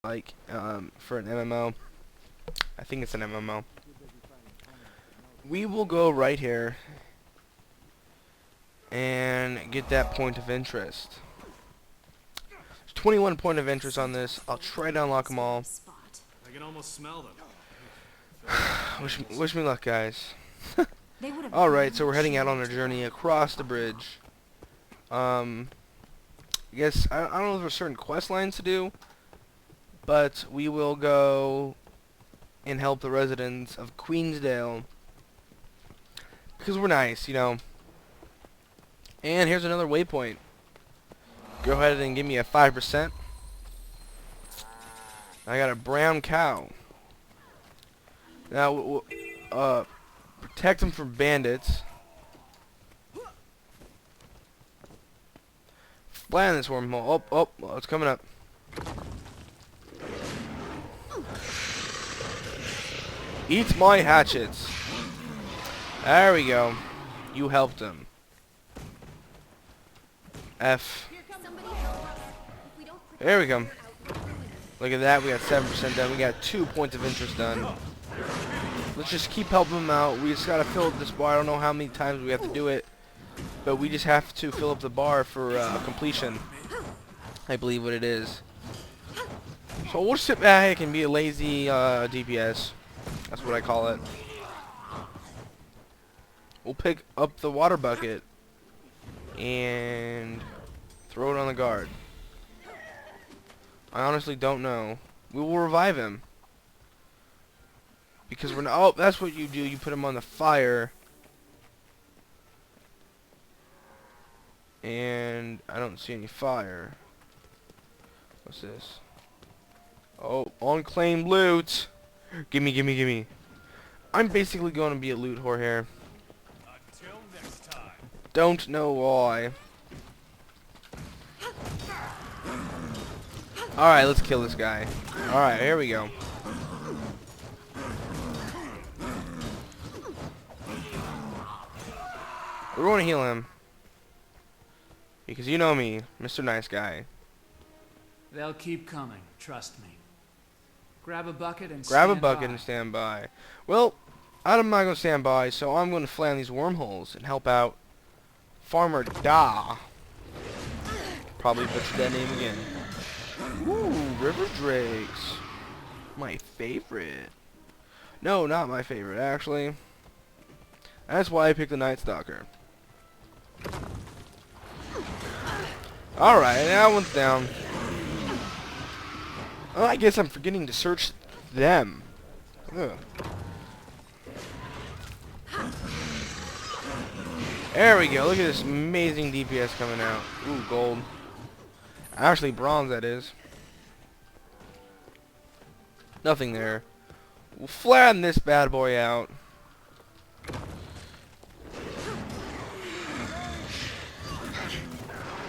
like for an MMO. I think it's an MMO. We will go right here and get that point of interest. There's 21 point of interest on this. I'll try to unlock them all. I can almost smell them. Wish me luck, guys. Alright, so we're heading out on a journey across the bridge. I guess, I don't know if there's certain quest lines to do, but we will go and help the residents of Queensdale. Because we're nice, you know. And here's another waypoint. Go ahead and give me a 5%. I got a brown cow. Now, protect them from bandits. Flatten this wormhole. Oh, it's coming up. Eat my hatchets. There we go. You helped him. F. There we go. Look at that. We got 7% done. We got 2 points of interest done. Let's just keep helping them out. We just gotta fill up this bar. I don't know how many times we have to do it, but we just have to fill up the bar for completion. I believe what it is. So we'll sit back and be a lazy DPS. That's what I call it. We'll pick up the water bucket and throw it on the guard. I honestly don't know. We will revive him. Because we're not... Oh, that's what you do. You put him on the fire. And I don't see any fire. What's this? Oh, unclaimed loot. Gimme, gimme, gimme. I'm basically going to be a loot whore here. Until next time. Don't know why. Alright, let's kill this guy. Alright, here we go. We're going to heal him. Because you know me, Mr. Nice Guy. They'll keep coming, trust me. Grab a bucket and stand by. Well, I'm not going to stand by, so I'm going to fly on these wormholes and help out Farmer Da. Probably butchered that name again. Ooh, river drakes. My favorite. No, not my favorite, actually. That's why I picked the Night Stalker. Alright, that one's down. Oh, I guess I'm forgetting to search them. Ugh. There we go. Look at this amazing DPS coming out. Ooh, gold. Actually, bronze, that is. Nothing there. We'll flatten this bad boy out.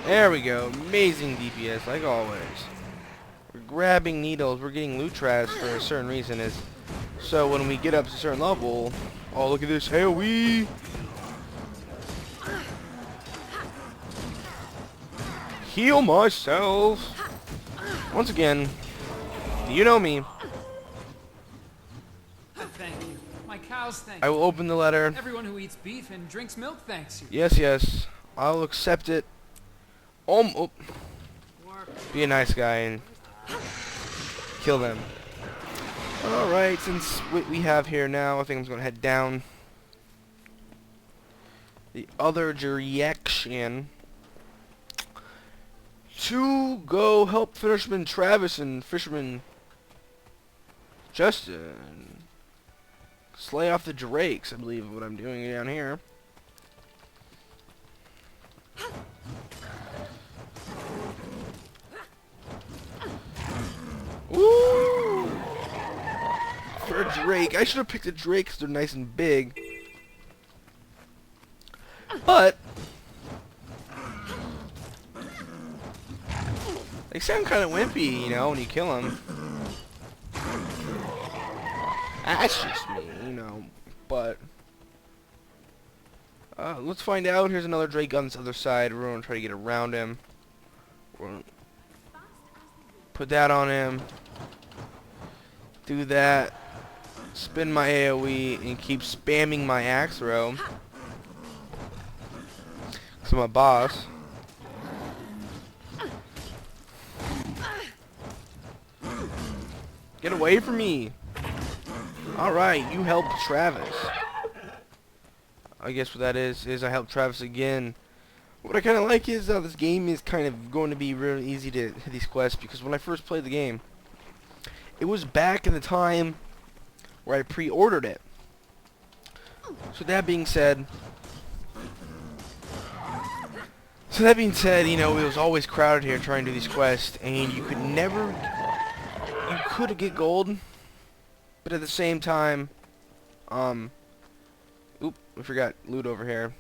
There we go. Amazing DPS, like always. We're grabbing needles. We're getting loot trash for a certain reason. Is so when we get up to a certain level. Oh, look at this. Hey, we. Heal myself. Once again, you know me. Thank you. My cows thank I will open the letter. Everyone who eats beef and drinks milk thanks you. Yes, yes. I'll accept it. Oh. Be a nice guy and kill them. Alright, since what we have here now, I think I'm just going to head down the other direction to go help Fisherman Travis and Fisherman Justin slay off the drakes, I believe is what I'm doing down here. Ooh! For a drake. I should have picked a drake because they're nice and big. But they sound kind of wimpy, you know, when you kill them. That's just me, you know. But let's find out. Here's another drake on this other side. We're going to try to get around him. We're gonna put that on him. do that, spin my AoE, and keep spamming my axe throw. Cause I'm a boss. Get away from me! Alright, you helped Travis. I guess what that is I helped Travis again. What I kind of like is this game is kind of going to be really easy to hit these quests, because when I first played the game, it was back in the time where I pre-ordered it. So that being said, you know, it was always crowded here trying to do these quests, and you could get gold, but at the same time, oop, we forgot loot over here.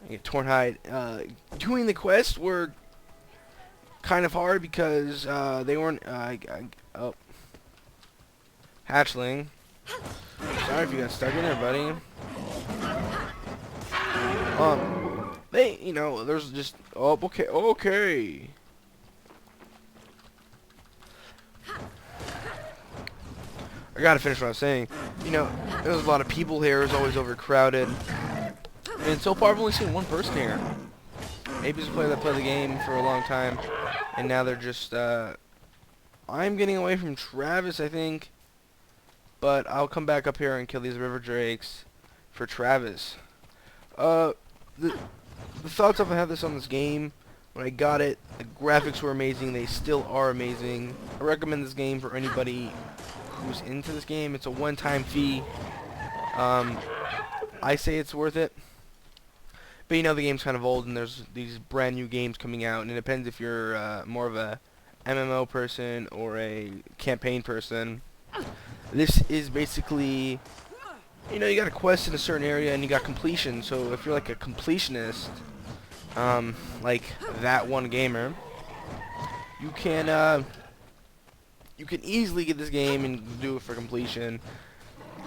I get torn hide. Doing the quests were kind of hard because they weren't. Oh, hatchling. Sorry if you got stuck in there, buddy. You know, there's just. Oh, okay, okay. I gotta finish what I was saying. You know, there's a lot of people here. It's always overcrowded. And so far, I've only seen one person here. Maybe it's a player that played the game for a long time, and now they're just, I'm getting away from Travis, I think. But I'll come back up here and kill these river drakes for Travis. The thoughts of I had this on this game, when I got it, the graphics were amazing. They still are amazing. I recommend this game for anybody who's into this game. It's a one-time fee. I say it's worth it. But you know, the game's kind of old, and there's these brand new games coming out, and it depends if you're more of a MMO person or a campaign person. This is basically, you know, you got a quest in a certain area and you got completion. So if you're like a completionist, like that one gamer, you can easily get this game and do it for completion.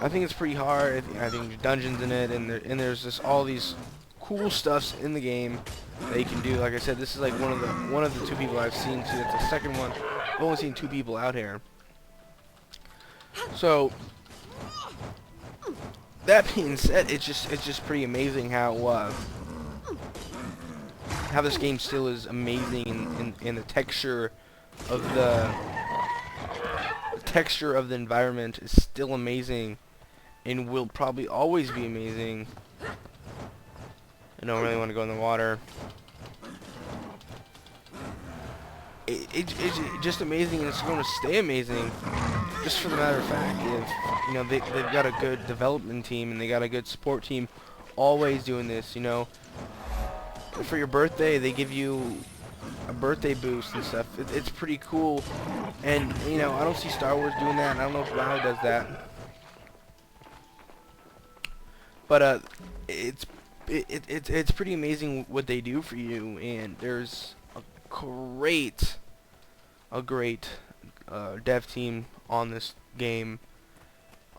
I think it's pretty hard. I think there's dungeons in it, and there's just all these cool stuffs in the game that you can do. Like I said, this is like one of the two people I've seen. See, it's the second one. I've only seen 2 people out here. So that being said, it's just pretty amazing how this game still is amazing in the texture of the environment is still amazing and will probably always be amazing. I don't really want to go in the water. It's just amazing, and it's going to stay amazing. Just for the matter of fact, if you know they've got a good development team and they got a good support team, always doing this. You know, for your birthday they give you a birthday boost and stuff. It's pretty cool, and you know I don't see Star Wars doing that, and I don't know if WoW does that. But it's pretty amazing what they do for you, and there's a great dev team on this game.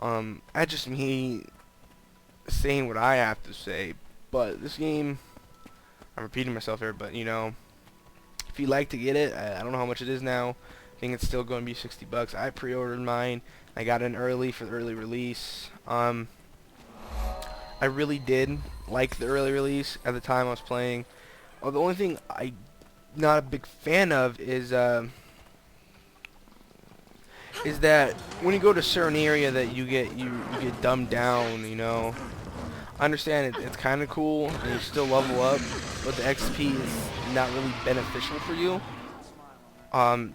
That's just me saying what I have to say, but this game, I'm repeating myself here, but you know, if you'd like to get it, I don't know how much it is now. I think it's still going to be $60. I pre-ordered mine. I got it early for the early release. I really did like the early release at the time I was playing. The only thing I'm not a big fan of is that when you go to a certain area that you get dumbed down. You know, I understand it's kind of cool and you still level up, but the XP is not really beneficial for you. I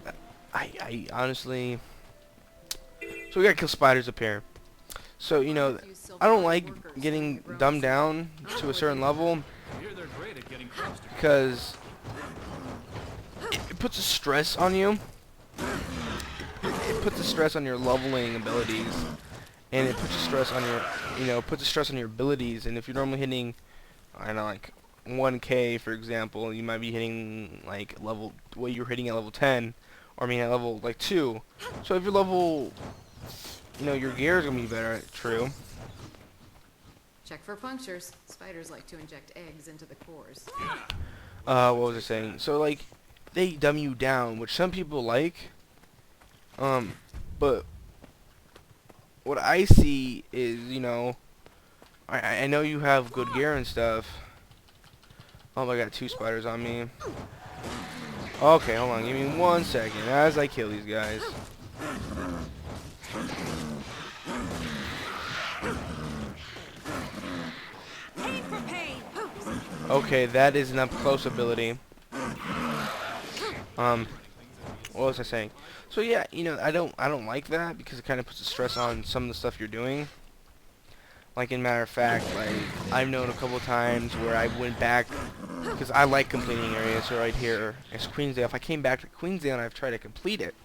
honestly, so we gotta kill spiders up here. So you know, I don't like getting dumbed down to a certain level because it puts a stress on you. It puts a stress on your leveling abilities, and it puts a stress on your abilities. And if you're normally hitting, I don't know, like 1K for example, you might be hitting like you're hitting at level 10, or I mean at level like 2. So if you're level, you know, your gear is gonna be better. True. Check for punctures. Spiders like to inject eggs into the cores. What was I saying? So like, they dumb you down, which some people like. But what I see is, you know, I know you have good gear and stuff. Oh, I got 2 spiders on me. Okay, hold on. Give me 1 second as I kill these guys. Okay, that is an up close ability. What was I saying? So yeah, you know, I don't like that because it kind of puts a stress on some of the stuff you're doing. Like, in matter of fact, like, I've known a couple of times where I went back, because I like completing areas. So right here, it's Queensdale. If I came back to Queensdale and I've tried to complete it,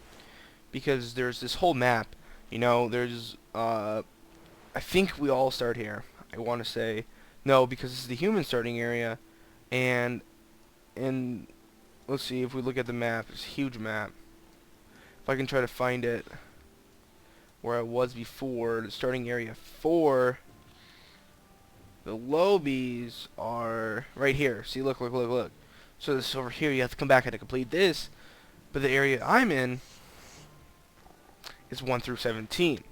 because there's this whole map, you know, there's, I think we all start here. I want to say, no, because this is the human starting area, and let's see, if we look at the map, it's a huge map. If I can try to find it where I was before, the starting area for the lobies are right here. See, look. So this over here, you have to come back and to complete this. But the area I'm in is 1 through 17.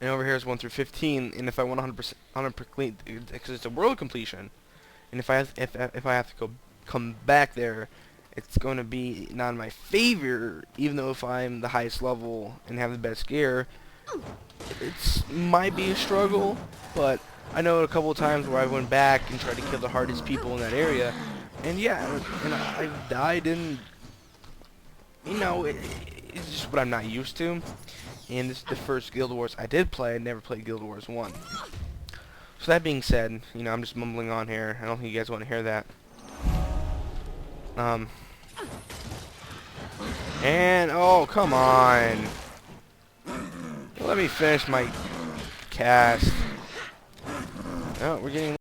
And over here is 1 through 15. And if I want 100% complete, because it's a world completion, and if I have to come back there, it's going to be not in my favor, even though if I'm the highest level and have the best gear, it might be a struggle. But I know a couple of times where I went back and tried to kill the hardest people in that area, and yeah, and I've died, and you know, it's just what I'm not used to. And this is the first Guild Wars I did play. I never played Guild Wars 1. So that being said, you know, I'm just mumbling on here. I don't think you guys want to hear that. And, oh, come on. Let me finish my cast. Oh, we're getting